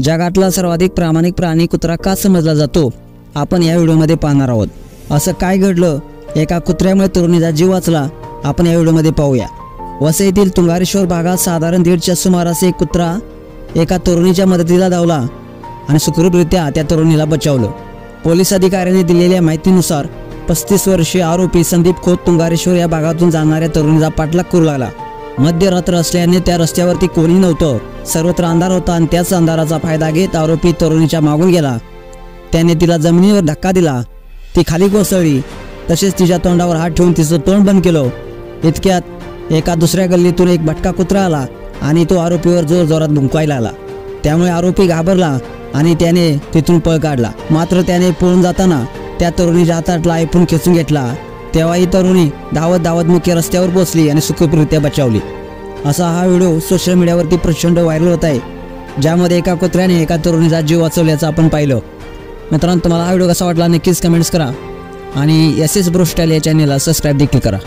जगातला सर्वाधिक प्रामाणिक प्राणी कुत्रा का समजला जातो आपण या व्हिडिओमध्ये पाहणार आहोत। असं काय घडलं, एका कुत्र्यामुळे तरुणीचा जीव वाचला, आपण या व्हिडिओमध्ये पाहूया। वसईतील तुंगारेश्वर भागात साधारण 1:30च्या सुमारास एक कुत्रा एका तरुणीच्या मदतीला धावला आणि सुखरूपरित्या त्या तरुणीला बचावलं। पोलीस अधिकाऱ्यांनी दिलेल्या माहितीनुसार 35 वर्षीय आरोपी संदीप खोत तुंगारेश्वर या भागातून जाणाऱ्या तरुणीचा पाठलाग करू लागला। मध्यरात्र असल्याने त्या रस्त्यावरती कोणी नव्हतं, सर्वत्र अंधार होता आणि त्याच अंधाराचा फायदा घेत आरोपी तरुणीच्या मागून गेला। त्याने तिला जमिनीवर धक्का दिला, ती खाली कोसळली, तसेच तिच्या तोंडावर हात ठेवून तिचं तोंड बंद केलं। इतक्यात एका दुसऱ्या गल्लीतून एक भटका कुत्रा आला आणि तो आरोपीवर जोरजोरात भुंकायला आला। त्यामुळे आरोपी घाबरला आणि त्याने तिथून पळ काढला। मात्र त्याने पळून जाताना त्या तरुणीच्या हातातला आयफोन खेचून घेतला। तेव्हा ही तरुणी धावत धावत मुख्य रस्त्यावर पोहोचली आणि सुखरूपरित्या बचावली। असा हा व्हिडिओ सोशल मीडियावरती प्रचंड व्हायरल होत आहे, ज्यामध्ये एका कुत्र्याने एका तरुणीचा जीव वाचवल्याचं आपण पाहिलं। मित्रांनो, तुम्हाला हा व्हिडिओ कसा वाटला नक्कीच कमेंट्स करा आणि SS ब्रो स्टाईल या चॅनलला सबस्क्राईब देखील करा।